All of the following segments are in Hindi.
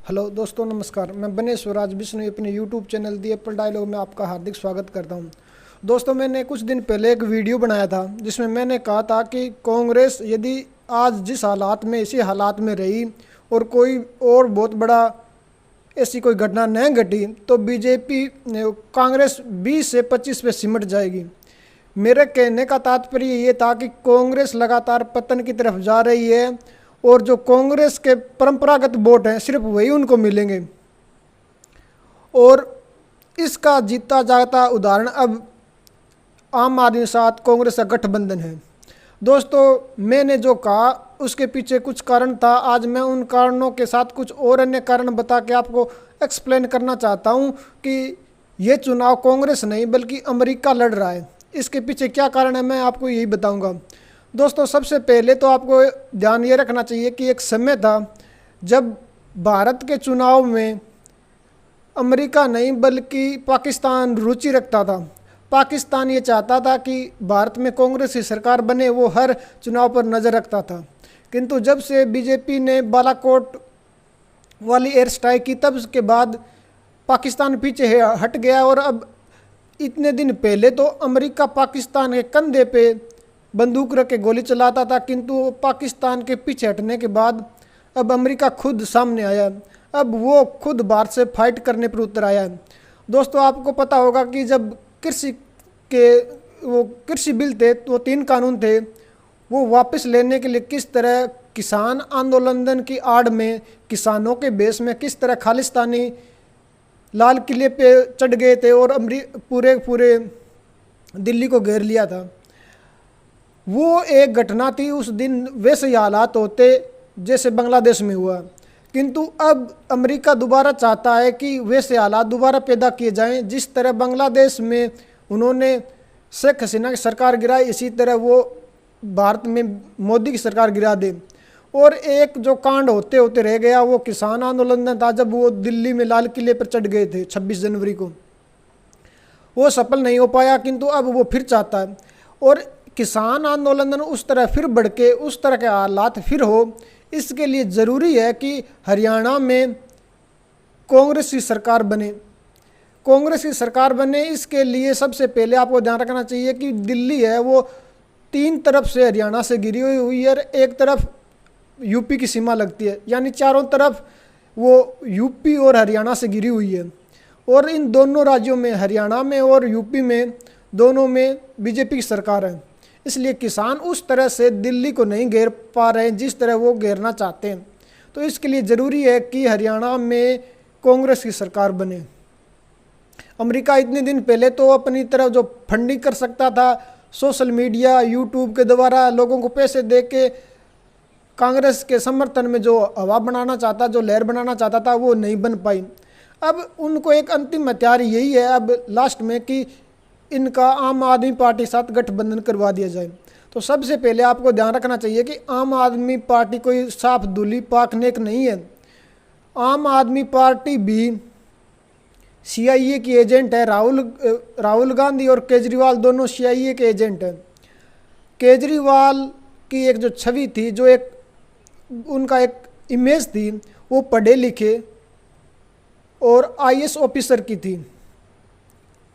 हेलो दोस्तों, नमस्कार। मैं बने स्वराज विष्णु अपने यूट्यूब चैनल दी एप्पल डायलॉग में आपका हार्दिक स्वागत करता हूं। दोस्तों, मैंने कुछ दिन पहले एक वीडियो बनाया था जिसमें मैंने कहा था कि कांग्रेस यदि आज जिस हालात में इसी हालात में रही और कोई और बहुत बड़ा ऐसी कोई घटना नहीं घटी तो बीजेपी कांग्रेस 20 से 25 पे सिमट जाएगी। मेरे कहने का तात्पर्य ये था कि कांग्रेस लगातार पतन की तरफ जा रही है और जो कांग्रेस के परंपरागत वोट हैं सिर्फ वही उनको मिलेंगे। और इसका जीता जागता उदाहरण अब आम आदमी के साथ कांग्रेस का गठबंधन है। दोस्तों, मैंने जो कहा उसके पीछे कुछ कारण था। आज मैं उन कारणों के साथ कुछ और अन्य कारण बता के आपको एक्सप्लेन करना चाहता हूं कि ये चुनाव कांग्रेस नहीं बल्कि अमेरिका लड़ रहा है। इसके पीछे क्या कारण है मैं आपको यही बताऊंगा। दोस्तों, सबसे पहले तो आपको ध्यान ये रखना चाहिए कि एक समय था जब भारत के चुनाव में अमेरिका नहीं बल्कि पाकिस्तान रुचि रखता था। पाकिस्तान ये चाहता था कि भारत में कांग्रेस की सरकार बने, वो हर चुनाव पर नज़र रखता था। किंतु जब से बीजेपी ने बालाकोट वाली एयर स्ट्राइक की तब के बाद पाकिस्तान पीछे हट गया। और अब इतने दिन पहले तो अमेरिका पाकिस्तान के कंधे पे बंदूक रख के गोली चलाता था, किंतु पाकिस्तान के पीछे हटने के बाद अब अमेरिका खुद सामने आया। अब वो खुद भारत से फाइट करने पर उतर आया है। दोस्तों, आपको पता होगा कि जब कृषि बिल थे तो 3 कानून थे, वो वापस लेने के लिए किस तरह किसान आंदोलन की आड़ में किसानों के बेस में किस तरह खालिस्तानी लाल किले पे चढ़ गए थे और पूरे दिल्ली को घेर लिया था। वो एक घटना थी। उस दिन वैसे ही हालात होते जैसे बांग्लादेश में हुआ, किंतु अब अमेरिका दोबारा चाहता है कि वैसे हालात दोबारा पैदा किए जाएं। जिस तरह बांग्लादेश में उन्होंने शेख हसीना की सरकार गिराई, इसी तरह वो भारत में मोदी की सरकार गिरा दे। और एक जो कांड होते होते रह गया वो किसान आंदोलन था, जब वो दिल्ली में लाल किले पर चढ़ गए थे 26 जनवरी को। वो सफल नहीं हो पाया, किंतु अब वो फिर चाहता है। और किसान आंदोलन उस तरह फिर बढ़ के उस तरह के हालात फिर हो, इसके लिए ज़रूरी है कि हरियाणा में कांग्रेस की सरकार बने। कांग्रेस की सरकार बने इसके लिए सबसे पहले आपको ध्यान रखना चाहिए कि दिल्ली है वो 3 तरफ से हरियाणा से घिरी हुई है। एक तरफ यूपी की सीमा लगती है, यानी चारों तरफ वो यूपी और हरियाणा से घिरी हुई है। और इन दोनों राज्यों में, हरियाणा में और यूपी में, दोनों में बीजेपी की सरकार है। इसलिए किसान उस तरह से दिल्ली को नहीं घेर पा रहे हैं जिस तरह वो घेरना चाहते हैं। तो इसके लिए ज़रूरी है कि हरियाणा में कांग्रेस की सरकार बने। अमेरिका इतने दिन पहले तो अपनी तरफ जो फंडिंग कर सकता था सोशल मीडिया यूट्यूब के द्वारा लोगों को पैसे दे के कांग्रेस के समर्थन में जो हवा बनाना चाहता, जो लहर बनाना चाहता था, वो नहीं बन पाई। अब उनको एक अंतिम हथियार यही है अब लास्ट में कि इनका आम आदमी पार्टी के साथ गठबंधन करवा दिया जाए। तो सबसे पहले आपको ध्यान रखना चाहिए कि आम आदमी पार्टी कोई साफ धुली पाक नेक नहीं है। आम आदमी पार्टी भी सीआईए की एजेंट है। राहुल गांधी और केजरीवाल दोनों सीआईए के एजेंट हैं। केजरीवाल की एक जो छवि थी, जो एक उनका एक इमेज थी, वो पढ़े लिखे और आईएएस ऑफिसर की थी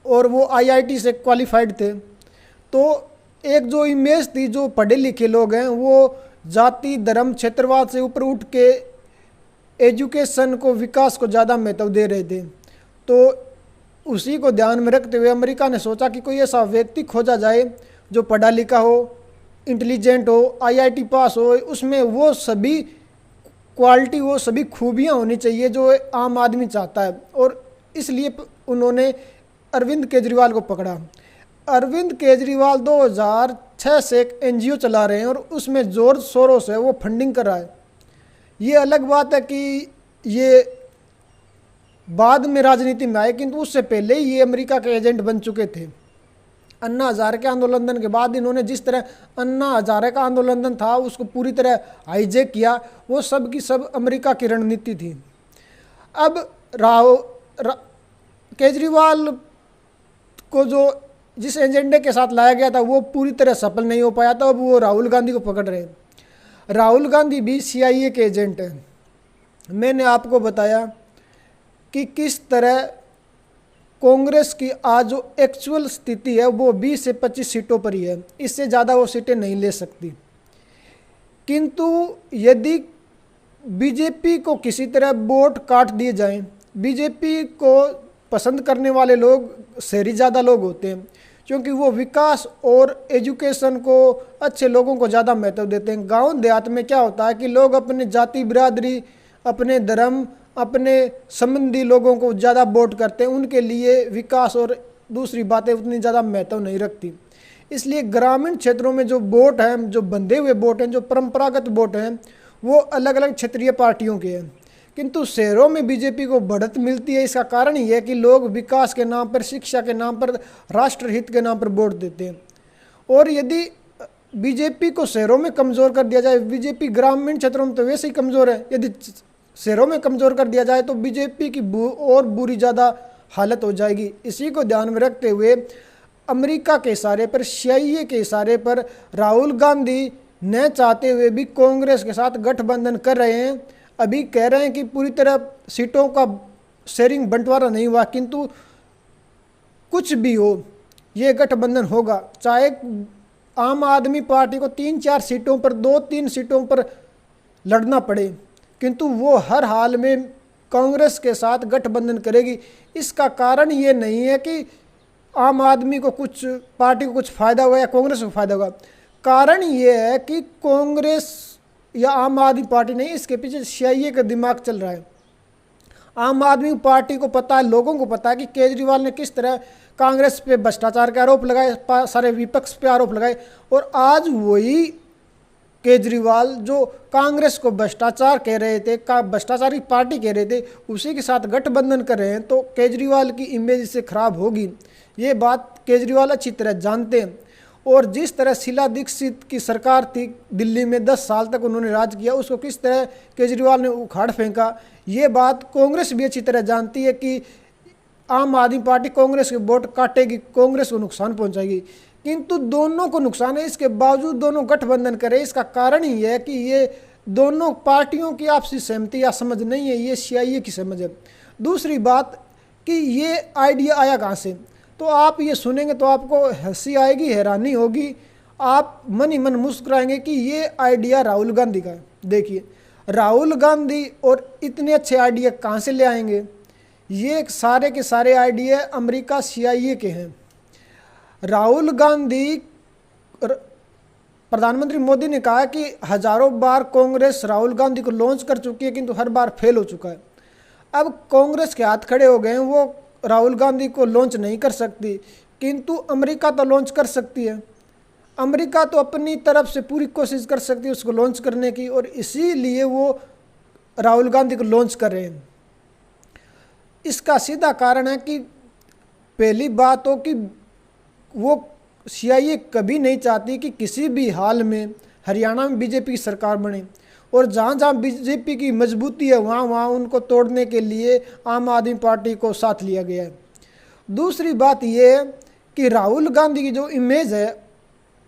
और वो आईआईटी से क्वालिफाइड थे। तो एक जो इमेज थी, जो पढ़े लिखे लोग हैं वो जाति धर्म क्षेत्रवाद से ऊपर उठ के एजुकेशन को, विकास को ज़्यादा महत्व दे रहे थे। तो उसी को ध्यान में रखते हुए अमेरिका ने सोचा कि कोई ऐसा व्यक्ति खोजा जाए जो पढ़ा लिखा हो, इंटेलिजेंट हो, आईआईटी पास हो, उसमें वो सभी क्वालिटी, वो सभी खूबियाँ होनी चाहिए जो आम आदमी चाहता है। और इसलिए उन्होंने अरविंद केजरीवाल को पकड़ा। अरविंद केजरीवाल 2006 से एक एनजीओ चला रहे हैं और उसमें जोर शोरों से वो फंडिंग कर रहा है। ये अलग बात है कि ये बाद में राजनीति में आए, किंतु उससे पहले ही ये अमेरिका के एजेंट बन चुके थे। अन्ना हजारे के आंदोलन के बाद इन्होंने जिस तरह अन्ना हजारे का आंदोलन था उसको पूरी तरह हाईजैक किया, वो सब की सब अमेरिका की रणनीति थी। अब केजरीवाल को जो जिस एजेंडे के साथ लाया गया था वो पूरी तरह सफल नहीं हो पाया था। अब वो राहुल गांधी को पकड़ रहे हैं। राहुल गांधी भी सीआईए के एजेंट हैं। मैंने आपको बताया कि किस तरह कांग्रेस की आज जो एक्चुअल स्थिति है वो 20 से 25 सीटों पर ही है, इससे ज़्यादा वो सीटें नहीं ले सकती। किंतु यदि बीजेपी को किसी तरह वोट काट दिए जाएं, बीजेपी को पसंद करने वाले लोग शहरी ज़्यादा लोग होते हैं, क्योंकि वो विकास और एजुकेशन को, अच्छे लोगों को ज़्यादा महत्व देते हैं। गांव देहात में क्या होता है कि लोग अपने जाति बिरादरी, अपने धर्म, अपने संबंधी लोगों को ज़्यादा वोट करते हैं, उनके लिए विकास और दूसरी बातें उतनी ज़्यादा महत्व नहीं रखती। इसलिए ग्रामीण क्षेत्रों में जो वोट हैं, जो बंधे हुए वोट हैं, जो परंपरागत वोट हैं, वो अलग अलग क्षेत्रीय पार्टियों के हैं। किंतु शहरों में बीजेपी को बढ़त मिलती है। इसका कारण ये है कि लोग विकास के नाम पर, शिक्षा के नाम पर, राष्ट्रहित के नाम पर वोट देते हैं। और यदि बीजेपी को शहरों में कमज़ोर कर दिया जाए, बीजेपी ग्रामीण क्षेत्रों में तो वैसे ही कमज़ोर है, यदि शहरों में कमज़ोर कर दिया जाए तो बीजेपी की और बुरी ज़्यादा हालत हो जाएगी। इसी को ध्यान में रखते हुए अमेरिका के इशारे पर, CIA के इशारे पर राहुल गांधी न चाहते हुए भी कांग्रेस के साथ गठबंधन कर रहे हैं। अभी कह रहे हैं कि पूरी तरह सीटों का शेयरिंग बंटवारा नहीं हुआ, किंतु कुछ भी हो ये गठबंधन होगा। चाहे आम आदमी पार्टी को 3-4 सीटों पर, 2-3 सीटों पर लड़ना पड़े, किंतु वो हर हाल में कांग्रेस के साथ गठबंधन करेगी। इसका कारण ये नहीं है कि आम आदमी को कुछ, पार्टी को कुछ फ़ायदा हुआ या कांग्रेस को फ़ायदा होगा। कारण ये है कि कांग्रेस या आम आदमी पार्टी नहीं, इसके पीछे CIA का दिमाग चल रहा है। आम आदमी पार्टी को पता है, लोगों को पता है कि केजरीवाल ने किस तरह कांग्रेस पे भ्रष्टाचार के आरोप लगाए, सारे विपक्ष पे आरोप लगाए, और आज वही केजरीवाल जो कांग्रेस को भ्रष्टाचार कह रहे थे, भ्रष्टाचारी पार्टी कह रहे थे, उसी के साथ गठबंधन कर रहे हैं। तो केजरीवाल की इमेज इससे खराब होगी, ये बात केजरीवाल अच्छी तरह जानते हैं। और जिस तरह शीला दीक्षित की सरकार थी दिल्ली में, 10 साल तक उन्होंने राज किया, उसको किस तरह केजरीवाल ने उखाड़ फेंका, ये बात कांग्रेस भी अच्छी तरह जानती है कि आम आदमी पार्टी कांग्रेस के वोट काटेगी, कांग्रेस को नुकसान पहुंचाएगी। किंतु दोनों को नुकसान है, इसके बावजूद दोनों गठबंधन करें। इसका कारण ही है कि ये दोनों पार्टियों की आपसी सहमति या समझ नहीं है, ये CIA की समझ है। दूसरी बात कि ये आइडिया आया कहाँ से, तो आप ये सुनेंगे तो आपको हंसी आएगी, हैरानी होगी, आप मन ही मन मुस्कुराएंगे कि ये आइडिया राहुल गांधी का है। देखिए, राहुल गांधी और इतने अच्छे आइडिया कहाँ से ले आएंगे? ये सारे के सारे आइडिया अमेरिका CIA के हैं। राहुल गांधी, प्रधानमंत्री मोदी ने कहा कि हजारों बार कांग्रेस राहुल गांधी को लॉन्च कर चुकी है, किंतु हर बार फेल हो चुका है। अब कांग्रेस के हाथ खड़े हो गए हैं, वो राहुल गांधी को लॉन्च नहीं कर सकती, किंतु अमेरिका तो लॉन्च कर सकती है। अमेरिका तो अपनी तरफ से पूरी कोशिश कर सकती है उसको लॉन्च करने की, और इसीलिए वो राहुल गांधी को लॉन्च कर रहे हैं। इसका सीधा कारण है कि पहली बात हो कि वो CIA कभी नहीं चाहती कि किसी भी हाल में हरियाणा में बीजेपी की सरकार बने, और जहाँ जहाँ बीजेपी की मजबूती है वहाँ वहाँ उनको तोड़ने के लिए आम आदमी पार्टी को साथ लिया गया है। दूसरी बात ये है कि राहुल गांधी की जो इमेज है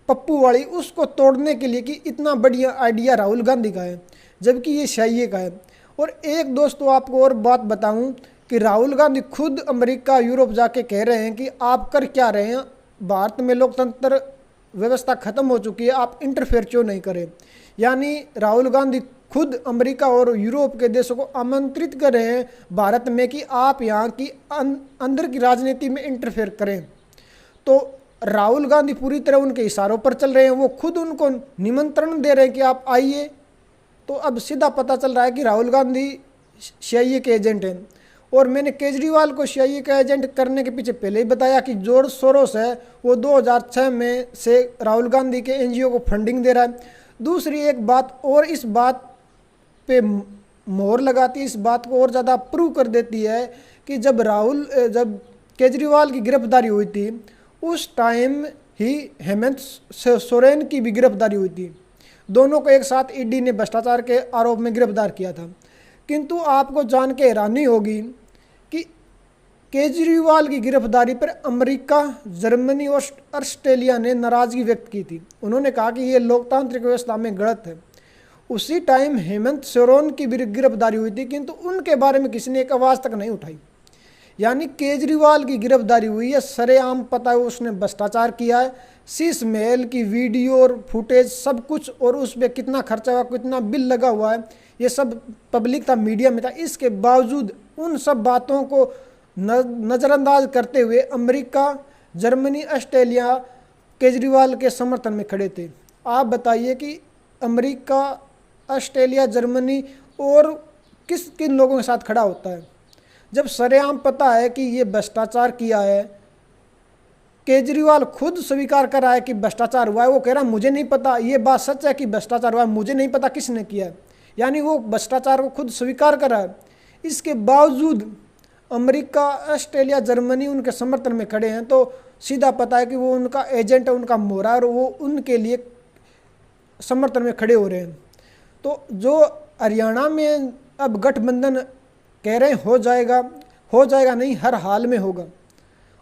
पप्पू वाली, उसको तोड़ने के लिए कि इतना बढ़िया आइडिया राहुल गांधी का है, जबकि ये CIA का है। और एक दोस्तों आपको और बात बताऊं कि राहुल गांधी खुद अमेरिका, यूरोप जाके कह रहे हैं कि आप कर क्या रहे हैं, भारत में लोकतंत्र व्यवस्था खत्म हो चुकी है, आप इंटरफेयर क्यों नहीं करें। यानी राहुल गांधी खुद अमेरिका और यूरोप के देशों को आमंत्रित कर रहे हैं भारत में कि आप यहाँ की अंदर की राजनीति में इंटरफेयर करें। तो राहुल गांधी पूरी तरह उनके इशारों पर चल रहे हैं, वो खुद उनको निमंत्रण दे रहे हैं कि आप आइए। तो अब सीधा पता चल रहा है कि राहुल गांधी CIA के एजेंट हैं। और मैंने केजरीवाल को CIA का एजेंट करने के पीछे पहले ही बताया कि जॉर्ज सोरोस है, वो 2006 में से राहुल गांधी के NGO को फंडिंग दे रहा है। दूसरी एक बात और इस बात पे मोहर लगाती है, इस बात को और ज़्यादा प्रूव कर देती है कि जब केजरीवाल की गिरफ्तारी हुई थी, उस टाइम ही हेमंत सोरेन की भी गिरफ्तारी हुई थी। दोनों को एक साथ ED ने भ्रष्टाचार के आरोप में गिरफ्तार किया था। किंतु आपको जान के हैरानी होगी कि केजरीवाल की गिरफ्तारी पर अमेरिका, जर्मनी और ऑस्ट्रेलिया ने नाराज़गी व्यक्त की थी। उन्होंने कहा कि ये लोकतांत्रिक व्यवस्था में गलत है। उसी टाइम हेमंत सोरेन की भी गिरफ्तारी हुई थी, किंतु उनके बारे में किसी ने एक आवाज़ तक नहीं उठाई। यानी केजरीवाल की गिरफ्तारी हुई है, सरेआम पता है उसने भ्रष्टाचार किया है, शीश महल की वीडियो और फुटेज सब कुछ, और उस पर कितना खर्चा हुआ, कितना बिल लगा हुआ है, ये सब पब्लिक था, मीडिया में था। इसके बावजूद उन सब बातों को नज़रअंदाज करते हुए अमेरिका, जर्मनी, ऑस्ट्रेलिया केजरीवाल के समर्थन में खड़े थे। आप बताइए कि अमेरिका, ऑस्ट्रेलिया, जर्मनी और किन लोगों के साथ खड़ा होता है जब सरेआम पता है कि ये भ्रष्टाचार किया है। केजरीवाल खुद स्वीकार कर रहा है कि भ्रष्टाचार हुआ है, वो कह रहा है मुझे नहीं पता, ये बात सच है कि भ्रष्टाचार हुआ है, मुझे नहीं पता किसने किया है। यानी वो भ्रष्टाचार को खुद स्वीकार कर रहा है। इसके बावजूद अमेरिका, ऑस्ट्रेलिया, जर्मनी उनके समर्थन में खड़े हैं, तो सीधा पता है कि वो उनका एजेंट है, उनका मोहरा है, और वो उनके लिए समर्थन में खड़े हो रहे हैं। तो जो हरियाणा में अब गठबंधन कह रहे हैं हो जाएगा नहीं, हर हाल में होगा।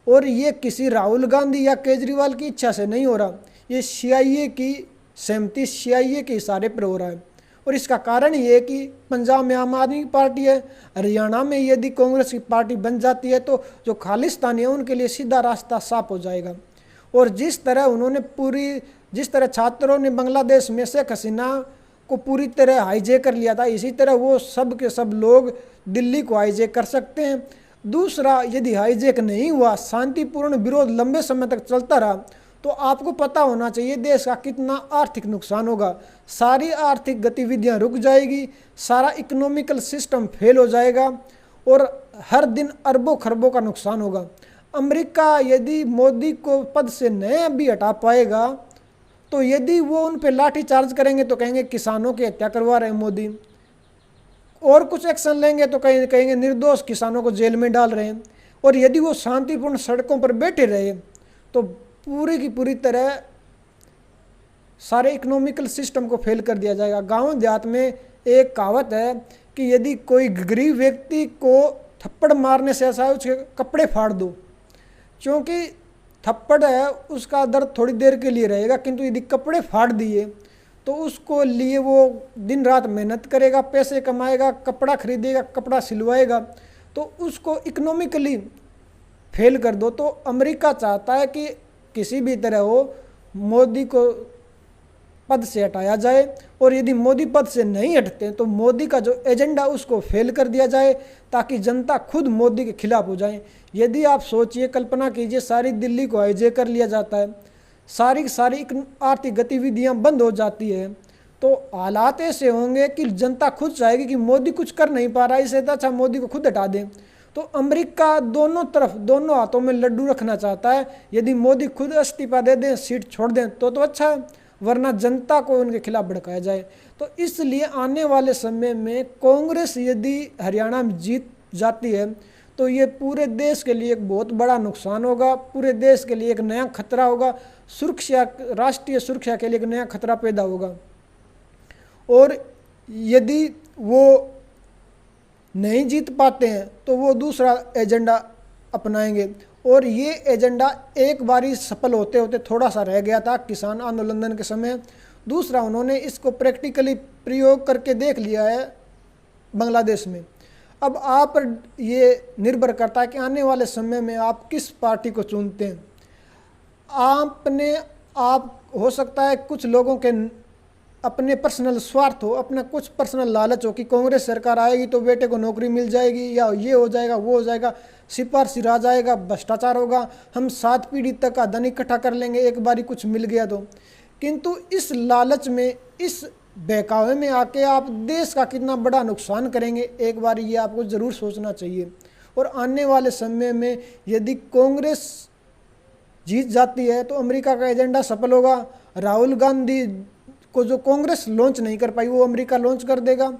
और ये किसी राहुल गांधी या केजरीवाल की इच्छा से नहीं हो रहा, ये CIA की सहमति, CIA के इशारे पर हो रहा है। और इसका कारण ये है कि पंजाब में आम आदमी पार्टी है, हरियाणा में यदि कांग्रेस की पार्टी बन जाती है तो जो खालिस्तानी है उनके लिए सीधा रास्ता साफ हो जाएगा। और जिस तरह छात्रों ने बांग्लादेश में शेख हसीना को पूरी तरह हाईजैक कर लिया था, इसी तरह वो सब के सब लोग दिल्ली को हाईजैक कर सकते हैं। दूसरा, यदि हाईजैक नहीं हुआ, शांतिपूर्ण विरोध लंबे समय तक चलता रहा, तो आपको पता होना चाहिए देश का कितना आर्थिक नुकसान होगा। सारी आर्थिक गतिविधियां रुक जाएगी, सारा इकोनॉमिकल सिस्टम फेल हो जाएगा, और हर दिन अरबों खरबों का नुकसान होगा। अमेरिका यदि मोदी को पद से नहीं भी हटा पाएगा, तो यदि वो उन पर लाठी चार्ज करेंगे तो कहेंगे किसानों की हत्या करवा रहे हैं मोदी, और कुछ एक्शन लेंगे तो कहेंगे निर्दोष किसानों को जेल में डाल रहे हैं। और यदि वो शांतिपूर्ण सड़कों पर बैठे रहे तो पूरी की पूरी तरह सारे इकोनॉमिकल सिस्टम को फेल कर दिया जाएगा। गांव देहात में एक कहावत है कि यदि कोई गरीब व्यक्ति को थप्पड़ मारने से ऐसा है उसके कपड़े फाड़ दो, क्योंकि थप्पड़ है उसका दर्द थोड़ी देर के लिए रहेगा, किंतु यदि कपड़े फाड़ दिए तो उसको लिए वो दिन रात मेहनत करेगा, पैसे कमाएगा, कपड़ा खरीदेगा, कपड़ा सिलवाएगा, तो उसको इकोनॉमिकली फेल कर दो। तो अमेरिका चाहता है कि किसी भी तरह हो मोदी को पद से हटाया जाए, और यदि मोदी पद से नहीं हटते तो मोदी का जो एजेंडा उसको फेल कर दिया जाए, ताकि जनता खुद मोदी के खिलाफ हो जाए। यदि आप सोचिए, कल्पना कीजिए, सारी दिल्ली को हाईजैक कर लिया जाता है, सारी आर्थिक गतिविधियां बंद हो जाती है, तो हालात ऐसे होंगे कि जनता खुद चाहेगी कि मोदी कुछ कर नहीं पा रहा है, इससे अच्छा मोदी को खुद हटा दें। तो अमेरिका दोनों तरफ, दोनों हाथों में लड्डू रखना चाहता है। यदि मोदी खुद इस्तीफा दे दें, सीट छोड़ दें तो अच्छा है, वरना जनता को उनके खिलाफ भड़काया जाए। तो इसलिए आने वाले समय में कांग्रेस यदि हरियाणा में जीत जाती है तो ये पूरे देश के लिए एक बहुत बड़ा नुकसान होगा, पूरे देश के लिए एक नया खतरा होगा, राष्ट्रीय सुरक्षा के लिए एक नया खतरा पैदा होगा। और यदि वो नहीं जीत पाते हैं तो वो दूसरा एजेंडा अपनाएंगे, और ये एजेंडा एक बारी सफल होते होते थोड़ा सा रह गया था किसान आंदोलन के समय। दूसरा, उन्होंने इसको प्रैक्टिकली प्रयोग करके देख लिया है बांग्लादेश में। अब आप ये निर्भर करता है कि आने वाले समय में आप किस पार्टी को चुनते हैं। आप हो सकता है कुछ लोगों के अपने पर्सनल स्वार्थ हो, अपना कुछ पर्सनल लालच हो कि कांग्रेस सरकार आएगी तो बेटे को नौकरी मिल जाएगी, या ये हो जाएगा, वो हो जाएगा, सिपारसी राज आएगा, भ्रष्टाचार होगा, हम 7 पीढ़ी तक का धन इकट्ठा कर लेंगे एक बारी कुछ मिल गया तो। किंतु इस लालच में, इस बहकावे में आके आप देश का कितना बड़ा नुकसान करेंगे, एक बार ये आपको ज़रूर सोचना चाहिए। और आने वाले समय में यदि कांग्रेस जीत जाती है तो अमेरिका का एजेंडा सफल होगा। राहुल गांधी को जो कांग्रेस लॉन्च नहीं कर पाई वो अमेरिका लॉन्च कर देगा,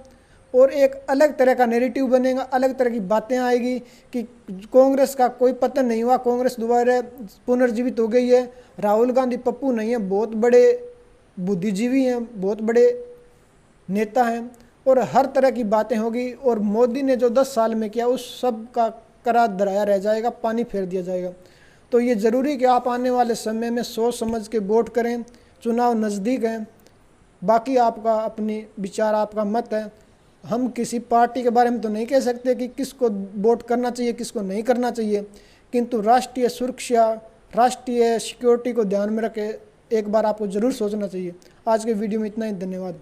और एक अलग तरह का नैरेटिव बनेगा, अलग तरह की बातें आएगी कि कांग्रेस का कोई पतन नहीं हुआ, कांग्रेस दोबारा पुनर्जीवित हो गई है। राहुल गांधी पप्पू नहीं है, बहुत बड़े बुद्धिजीवी हैं, बहुत बड़े नेता हैं, और हर तरह की बातें होगी। और मोदी ने जो 10 साल में किया उस सब का करा धराया रह जाएगा, पानी फेर दिया जाएगा। तो ये ज़रूरी कि आप आने वाले समय में सोच समझ के वोट करें। चुनाव नज़दीक हैं, बाकी आपका अपनी विचार, आपका मत है। हम किसी पार्टी के बारे में तो नहीं कह सकते कि किसको वोट करना चाहिए, किसको नहीं करना चाहिए, किंतु राष्ट्रीय सुरक्षा, राष्ट्रीय सिक्योरिटी को ध्यान में रखे एक बार आपको ज़रूर सोचना चाहिए। आज के वीडियो में इतना ही, धन्यवाद।